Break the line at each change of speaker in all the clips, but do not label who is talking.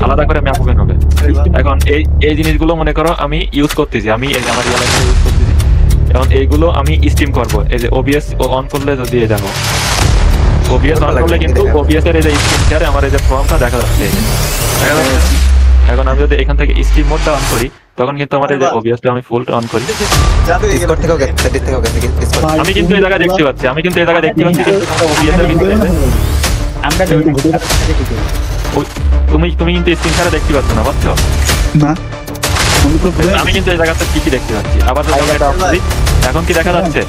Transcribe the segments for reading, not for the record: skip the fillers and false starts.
আলাদা করে map open হবে। এখন এই এই জিনিসগুলো মনে করো আমি ইউজ করতেছি, আমি এই যে আমার রিয়েল লাইফে ইউজ করতেছি। এখন এইগুলো আমি স্ট্রিম করব, এই যে ওবিএস অন করলে যদি এই দেখো ওবিএস অন করলে কিন্তু ওবিএস এর এই যে স্ক্রিন শেয়ারে আমার এই যে ফর্মটা দেখা যাচ্ছে, এই যে দেখা যাচ্ছে। এখন আমি যদি এখান থেকে স্ট্রিম মোডটা অন করি তখন কিন্তু আমার এই যে ওবিএসটা আমি ফুল অন করি, আমি কিন্তু এই জায়গায় দেখতে পাচ্ছি, আমি কিন্তু এই জায়গায় দেখতে পাচ্ছি কিন্তু ওবিএস এর ভিতরে তুমি তুমি কিন্তু স্ক্রিন শেয়ারে দেখতে পাচ্ছ না, বুঝছো?
না
আমি কিন্তু এই জায়গাতে ঠিকই দেখতে পাচ্ছি। আবার যদি আমি এটা অফ করি, এখন কি দেখা যাচ্ছে?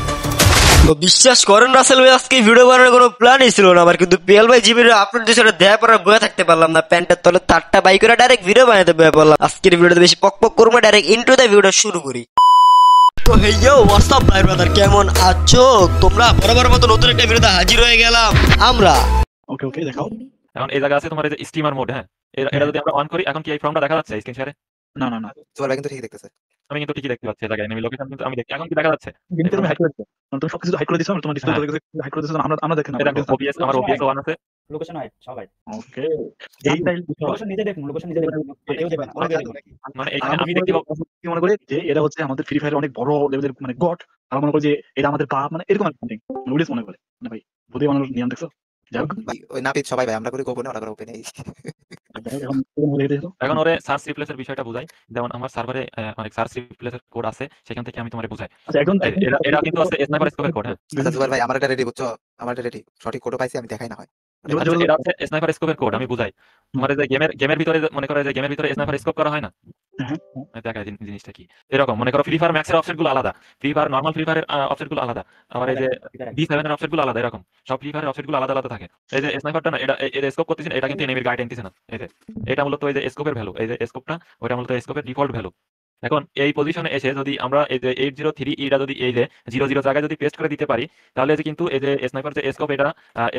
তো বিশ্বাস করেন রাসেল ভাই, আজকে ভিডিও বানানোর কোনো প্ল্যানই ছিল না আমার, কিন্তু পিএল ভাই জিবির আপলোড দিয়ে সেটা দেয়া পরে বয়ে থাকতে পারলাম না, প্যান্টের তলে তারটা বাই করে ডাইরেক্ট ভিডিও বানাতে বয়ে পড়লাম। আজকের ভিডিওতে বেশি পক পক করবো, ডাইরেক্ট ইন্ট্রো দিয়ে ভিডিও শুরু করি। তো হেই ইয়ো হোয়াটসঅ্যাপ ভাই ব্রাদার, কেমন আছো তোমরা? বরাবর মতো নতুন একটা ভিডিওতে হাজির হয়ে গেলাম আমরা।
ওকে ওকে দেখাও।
এখন এই জায়গা আছে তোমার এই যে স্টিমার মোড, হ্যাঁ এটা যদি আমরা অন করি এখন কি এই ফর্মটা দেখা যাচ্ছে স্ক্রিন শেয়ারে?
না না না
তোমার ভাই কিন্তু ঠিকই দেখতেছে।
আমি কিন্তু ঠিকই দেখতে পাচ্ছি, এই জায়গায় এনিমি লোকেশন কিন্তু আমি দেখি। এখন কি দেখা যাচ্ছে?
কিন্তু তুমি হাইড করেছো, তুমি সবকিছু হাইড করে দিছো, তোমার ডিসপ্লে চলে গেছে, হাইড করে দিছো, আমরা দেখি না।
এই দেখো ওবিএস, আমার ওবিএস অন আছে।
লোকেশন হাইড সবাই
ওকে এই টাইল
লোকেশন নিজে দেখুন, লোকেশন নিজে দেখুন, কেউ দেবে না।
মানে এখানে আমি দেখতে পাবো
কি মনে করি যে এটা হচ্ছে আমাদের ফ্রি ফায়ারের অনেক বড় লেভেলের মানে গড, আর মনে করি যে এটা আমাদের বাপ, মানে এরকম একটা থিং নুডিস মনে করে। মানে ভাই বুদ্ধি বানানোর নিয়ম দেখছো? যাই হোক
ভাই ওই নাপিত সবাই ভাই আমরা করি গোপনে, ওরা করে ওপেনে।
এখন হয়ে গেছে।
এখন ওরে সার্চ রিপ্লেসের বিষয়টা বুঝাই। যেমন আমার সার্ভারে অনেক সার্চ রিপ্লেসের কোড আছে, সেখান থেকে আমি তোমারে বুঝাই।
আচ্ছা এখন
এটা কিন্তু আছে স্নাইপার স্কোপের কোড, হ্যাঁ
আচ্ছা জুবাইর ভাই আমার এটা রেডি, বুঝছো? আমার এটা রেডি, সঠিক কোডও পাইছি, আমি দেখাই না হয়।
আচ্ছা, এটা হচ্ছে স্নাইপার স্কোপের কোড, আমি বুঝাই। তোমার এই যে গেমের ভিতরে মনে করো যে গেমের ভিতরে স্নাইপার স্কোপ করা হয় না, দেখা জিনিসটা কি এরকম। মনে করো ফ্রি ফায়ার ম্যাক্সের অফসেট গুলো আলাদা, ফ্রি ফায়ার নর্মাল ফ্রি ফায়ারের অফসেট গুলো আলাদা, আবার এই যে B7 এর অফসেট গুলো আলাদা, এরকম সব ফ্রি ফায়ারের অফসেট গুলো আলাদা আলাদা থাকে। এই যে স্নাইপারটা না, এটা স্কোপ করতেছেন, এটা কিন্তু এনিমির গাইড আনতেছে না। এই যে এটা মূলত এই যে স্কোপের ভ্যালু, এই যে স্কোপটা ওটা মূলত স্কোপের ডিফল্ট ভ্যালু। এখন এই পজিশনে এসে যদি আমরা এই যে 803 এটা যদি এই যে 00 জায়গায় যদি পেস্ট করে দিতে পারি, তাহলে যে কিন্তু এই যে স্নাইপার যে স্কোপ, এটা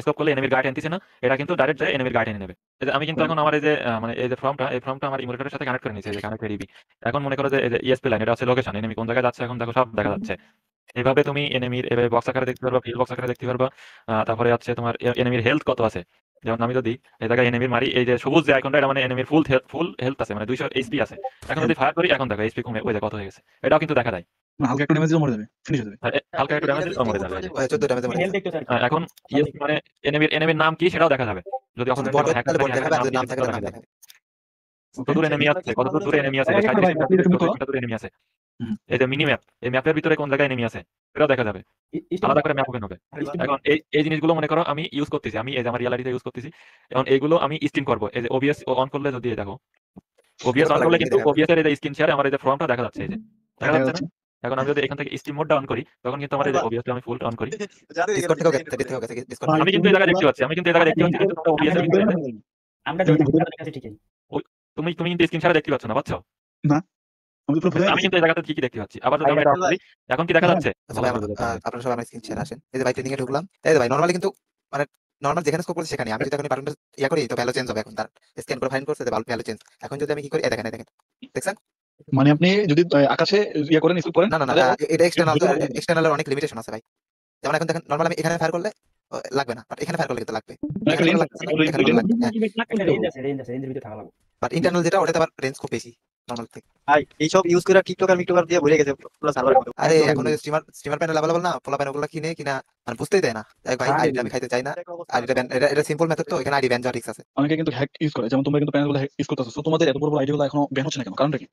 স্কোপ করলে এনিমির গাইড আনতেছে না, এটা কিন্তু ডাইরেক্ট যায় এনিমির গাইড এনে নেবে। এই যে আমি কিন্তু এখন আমার এই যে মানে এই যে ফর্মটা আমার ইমুলেটরের সাথে কানেক্ট করে নিয়েছি, এই যে কানেক্ট এডিবি। এখন মনে করো যে এই যে ইএসপি লাইন, এটা হচ্ছে লোকেশন, এনিমি কোন জায়গায় যাচ্ছে এখন দেখো সব দেখা যাচ্ছে। এভাবে তুমি এনিমির এভাবে বক্স আকারে দেখতে পারবা, ফিল বক্স আকারে দেখতে পারবা। তারপরে হচ্ছে তোমার এনিমির হেলথ কত আছে। যেমন আমি যদি এই জায়গায় এনিমির মারি, এই যে সবুজ যে আইকনটা, এটা মানে এনিমির ফুল হেলথ আছে, মানে 200 এইচপি আছে। এখন যদি ফায়ার করি, এখন দেখো এইচপি কমে ওই যে কত হয়ে গেছে, এটাও কিন্তু দেখা যায়।
হালকা একটু ড্যামেজ দিলে মরে যাবে, ফিনিশ হয়ে যাবে।
হালকা একটু ড্যামেজ দিলে মরে যাবে।
14 ড্যামেজ
হেলথ দেখতে চাই।
এখন মানে এনিমির নাম কি সেটাও দেখা যাবে, যদি
বট দেখাবে, আর নাম থাকলে নাম দেখাবে।
কত দূর এনিমি আছে, কত দূরে এনিমি আছে, 60 মিটার দূরে এনিমি আছে। এই যে মিনি ম্যাপ, এই ম্যাপের ভিতরে কোন জায়গায় এনিমি আছে এটাও দেখা যাবে, আলাদা করে ম্যাপ ওপেন হবে। এখন এই জিনিসগুলো মনে করো আমি ইউজ করতেছি, আমি এই যে আমার রিয়েল আইডিতে ইউজ করতেছি। এখন এইগুলো আমি স্ট্রিম করব, এই যে ওবিএস অন করলে যদি দেখো, ওবিএস অন করলে কিন্তু ওবিএস এর এই যে স্ক্রিন শেয়ারে আমার এই যে ফর্মটা দেখা যাচ্ছে, এই যে দেখা যাচ্ছে না? এখন আমি যদি এখান থেকে স্ট্রিম মোডটা অন করি তখন কিন্তু আমার এই যে ওবিএসটা আমি ফুল অন করি,
ডিসকর্ড থেকেও গেছে, ডিসকর্ড থেকে ডিসকর্ড।
আমি কিন্তু এই জায়গায় দেখতে পাচ্ছি, আমি কিন্তু এই জায়গায় দেখতে পাচ্ছি কিন্তু ওবিএস এর ভিতরে
আমরা যদি দেখাচ্ছি ঠিকই।
তুমি কিন্তু স্ক্রিন শেয়ারে দেখতে পাচ্ছ না, পাচ্ছ?
না আমি পুরো
আমি কিন্তু এই জায়গাতে ঠিকই দেখতে পাচ্ছি। আবার যদি আমরা এটা করি, এখন কি দেখা যাচ্ছে?
আচ্ছা ভাই আপনারা সবাই আমার স্ক্রিন শেয়ার আসেন। এই যে ভাই ট্রেনিং এ ঢুকলাম, এই যে ভাই নরমালি কিন্তু মানে নরমাল যেখানে স্কোপ করছি সেখানে আমি যদি এখন বাটনটা ইয়া করি তো ভ্যালু চেঞ্জ হবে। এখন তার স্ক্যান করে ফাইন্ড করছে যে ভ্যালু চেঞ্জ। এখন যদি আমি কি করি, এই দেখেন দেখছেন?
মানে আপনি যদি আকাশে ইয়া করেন, স্কুপ করেন,
না না না, এটা এক্সটার্নাল অনেক লিমিটেশন আছে ভাই। যেমন এখন দেখেন নরমাল আমি এখানে ফায়ার করলে লাগবে না, বাট এখানে ফায়ার করলে কিন্তু লাগবে।
রেঞ্জ আছে, রেঞ্জের ভিতরে থাকা লাগবে।
বাট ইন্টারনাল যেটা, ওটাতে আবার রেঞ্জ খুব বেশি নরমাল থেকে।
ভাই এইসব ইউজ করে টিকটকার মিকটকার দিয়ে ভরে গেছে পুরো সার্ভার।
আরে এখন স্টিমার প্যানেল अवेलेबल না, পোলা প্যানেল গুলো কিনা মানে বুঝতেই দেয় না। দেখ ভাই আইডিটা আমি খাইতে চাই না, আইডিটা ব্যান, এটা সিম্পল মেথড, তো এখানে আইডি ব্যান যাওয়া রিস্ক আছে।
অনেকে কিন্তু হ্যাক ইউজ করে, যেমন তোমরা কিন্তু প্যানেলগুলো ইউজ করতেছো, সো তোমাদের এত বড় বড় আইডিগুলো এখনো ব্যান হচ্ছে না কেন? কারণটা কি?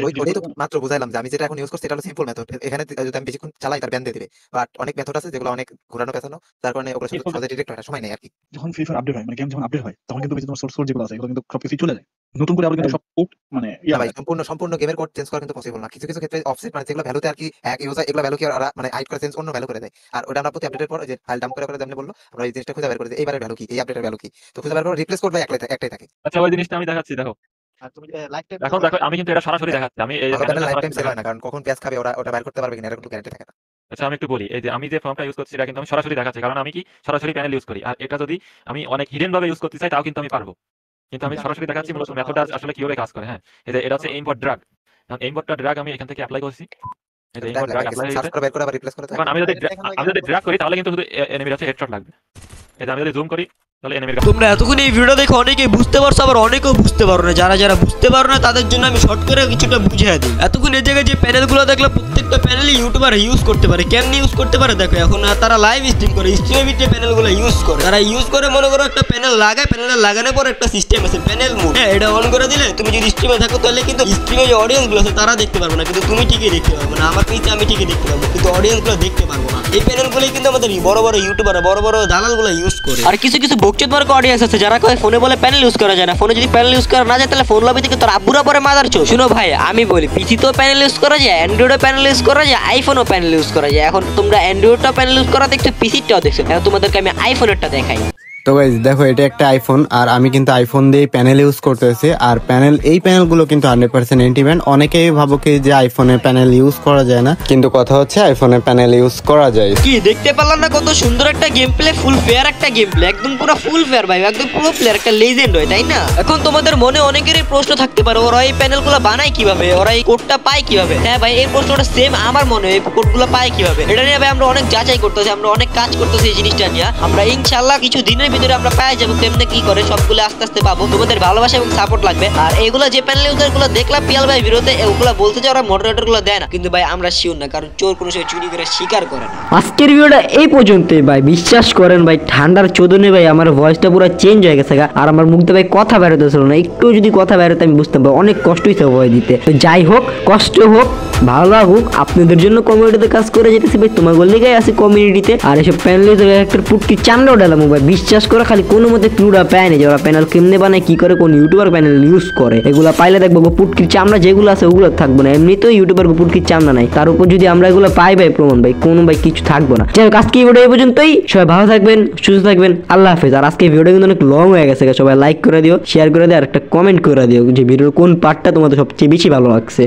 ওইটাই তো মাত্র বুঝাইলাম যে আমি যেটা এখন ইউজ করছি এটা হলো সিম্পল মেথড। এখানে যদি আমি বেশিক্ষণ চালাই তার ব্যান দিয়ে দিবে। বাট অনেক মেথড আছে যেগুলো অনেক ঘোরানো পেছানো, যার কারণে ওগুলো সহজে ডিটেক্ট হয় না, সময় নেই আর কি।
যখন ফ্রি ফায়ার আপডেট হয়, মানে গেম যখন আপডেট হয়, তখন কিন্তু বেশি তোমার সোর্স যেগুলো আছে এগুলো কিন্তু সবকিছু চলে যায় নতুন করে, আবার কিন্তু সব কোড মানে
ইয়া ভাই সম্পূর্ণ গেমের কোড চেঞ্জ করা কিন্তু পসিবল না। কিছু ক্ষেত্রে অফসেট মানে যেগুলো ভ্যালুতে আর কি এক ইউজার, এগুলো ভ্যালু কি ওরা মানে হাইড করে চেঞ্জ অন্য ভ্যালু করে দেয়। আর ওটা আমরা প্রতি আপডেটের পর যে ফাইল ডাম্প করে যেমন বললো, আমরা এই জিনিসটা খুঁজে বের করে দিই, এইবারের ভ্যালু কি, এই আপডেটের ভ্যালু কি, তো খুঁজে বের করে রিপ্লেস করবে একটাই থাকে।
আচ্ছা ওই জিনিসটা আমি দেখাচ্ছি, দেখো
আর তুমি লাইক টাইম
এখন দেখো আমি কিন্তু এটা সরাসরি দেখাচ্ছি, আমি এই
লাইফ টাইম সেল হয় না, কারণ কখন পেজ খাবে ওটা বের করতে পারবে কিনা এর কোনো গ্যারান্টি থাকে না।
আচ্ছা আমি একটু বলি, এই যে আমি যে ফর্মটা ইউজ করছি এটা কিন্তু আমি সরাসরি দেখাচ্ছি, কারণ আমি কি সরাসরি প্যানেল ইউজ করি। আর এটা যদি আমি অনেক হিডেন ভাবে ইউজ করতে চাই তাও কিন্তু আমি পারবো, কিন্তু আমি সরাসরি দেখাচ্ছি মূলত মেথডটা আসলে কিভাবে কাজ করে। হ্যাঁ এই যে এটা হচ্ছে এইমবট ড্রাগ, এইমবটটা ড্রাগ আমি এখান থেকে অ্যাপ্লাই করছি, এই যে এইমবট ড্রাগ অ্যাপ্লাই
সার্চ
হয়েছে।
করে বের করে আবার রিপ্লেস করে দেয়।
এখন আমি যদি ড্রাগ করি তাহলে কিন্তু শুধু এনিমির আছে হেডশট লাগবে। এই যে আমি যদি জুম করি তাহলে এনিমির
তোমরা এতক্ষণ এই ভিডিও দেখে অনেকেই বুঝতে পারছো, আবার অনেকেও বুঝতে পারো না। যারা যারা বুঝতে পারো না তাদের জন্য আমি শর্ট করে কিছুটা বুঝিয়ে দিই। এতক্ষণ এই জায়গায় যে প্যানেলগুলো দেখলে প্রত্যেকটা প্যানেলই ইউটিউবার ইউজ করতে পারে। কেমনি ইউজ করতে পারে দেখো, এখন তারা লাইভ স্ট্রিম করে, স্ট্রিমের ভিতরে প্যানেলগুলো ইউজ করে। তারা ইউজ করে মনে করো একটা প্যানেল লাগায়, প্যানেল লাগানোর পর একটা সিস্টেম আছে প্যানেল মোড। হ্যাঁ, এটা অন করে দিলে তুমি যদি স্ট্রিমে থাকো তাহলে কিন্তু স্ট্রিমে যে অডিয়েন্সগুলো আছে তারা দেখতে পারবে না, কিন্তু তুমি ঠিকই দেখতে পারবে না। আমার পিছনে আমি ঠিকই দেখতে পারবো, কিন্তু অডিয়েন্সগুলো দেখতে পারবো না। এই প্যানেলগুলোই কিন্তু আমাদের বড় বড় ইউটিউবার, বড় বড় দালালগুলো ইউজ করে। আর কিছু কিছু বকচোদ মার্কা অডিয়েন্স আছে যারা কয় ফোনে বলে প্যানেল ইউজ করা যায় না। ফোনে যদি প্যানেল ইউজ করা না যায় তাহলে ফোন লবি থেকে তোর আব্বুরা পরে মাদার চোদ। শুনো ভাই, আমি বলি পিসি তো প্যানেল ইউজ করা যায়, অ্যান্ড্রয়েডও প্যানেল ইউজ করা যায়, আইফোনও প্যানেল ইউজ করা যায়। এখন তোমরা অ্যান্ড্রয়েডটা প্যানেল ইউজ করা দেখছো, পিসিটাও দেখছো, এখন তোমাদেরকে আমি আইফোনেরটা দেখাই।
তো গাইস দেখো, এটা একটা আইফোন, আর আমি কিন্তু আইফোন দিয়ে প্যানেল ইউজ করতেছি। আর এই প্যানেলগুলো কিন্তু 100% এন্টিভ্যান। অনেকেই ভাবো কি যে আইফোনে প্যানেল ইউজ করা যায় না, কিন্তু কথা হচ্ছে আইফোনে প্যানেল ইউজ করা যায়।
কি দেখতে পারলাম না কত সুন্দর একটা গেম প্লে, ফুল ফেয়ার একটা গেম প্লে, একদম পুরো ফুল ফেয়ার ভাই, একদম পুরো প্লেয়ার, একটা লেজেন্ড হয়, তাই না? এখন তোমাদের মনে অনেকেরই প্রশ্ন থাকতে পারে, ওরা এই প্যানেলগুলো বানায় কিভাবে, ওরা এই কোডটা পায় কিভাবে? হ্যাঁ ভাই, এই প্রশ্নটা সেম আমার মনে, এই কোডগুলো পায় কিভাবে এটা নিয়ে ভাই আমরা অনেক যাচাই করতেছি, আমরা অনেক কাজ করতেছি এই জিনিসটা নিয়ে। আমরা ইনশাআল্লাহ কিছু দিনের ভিতরে আমরা পাই যাবো। কেমনে কি করে সবগুলো আস্তে আস্তে পাবো, তোমাদের ভালোবাসা এবং সাপোর্ট লাগবে। আর এইগুলো যে প্যানেল ইউজার গুলো দেখলাম পিয়াল ভাই বিরোধে, ওগুলো বলতে যে ওরা মডারেটর গুলো দেয় না, কিন্তু ভাই আমরা শিওর না, কারণ চোর কোনো সময় চুরি করে স্বীকার করে না। আজকের ভিডিওটা এই পর্যন্তই ভাই, বিশ্বাস করেন ভাই ঠান্ডার চোদনে ভাই আমার ভয়েসটা পুরো চেঞ্জ হয়ে গেছে, আর আমার মুখ দিয়ে ভাই কথা বেরোতেছিল না, একটু যদি কথা বেরোতে আমি বুঝতাম ভাই অনেক কষ্ট হয়েছে ভয় দিতে। তো যাই হোক, কষ্ট হোক ভালো হোক, আপনাদের জন্য কমিউনিটিতে কাজ করে যেতেছি ভাই, তোমার গল্লিগাই আছে কমিউনিটিতে। আর এসব প্যানেল একটা পুটকি চামড়াও ডালাম ভাই, বিশ্বাস করে খালি কোনো মতে ক্লুটা পায় না যে ওরা প্যানেল কেমনে বানায়, কি করে, কোন ইউটিউবার প্যানেল ইউজ করে। এগুলো পাইলে দেখবো পুটকির চামড়া যেগুলো আছে ওগুলো থাকবো না, এমনিতেও ইউটিউবার পুটকির চামড়া নাই, তার উপর যদি আমরা এগুলো পাই ভাই প্রমাণ ভাই, কোনো ভাই কিছু থাকবো না। যাই হোক, আজকে এই ভিডিও এই পর্যন্তই, সবাই ভালো থাকবেন, সুস্থ থাকবেন, আল্লাহ হাফেজ। আর আজকে ভিডিওটা কিন্তু অনেক লং হয়ে গেছে, সবাই লাইক করে দিও, শেয়ার করে দিও, আর একটা কমেন্ট করে দিও যে ভিডিওর কোন পার্টটা তোমাদের সবচেয়ে বেশি ভালো লাগছে।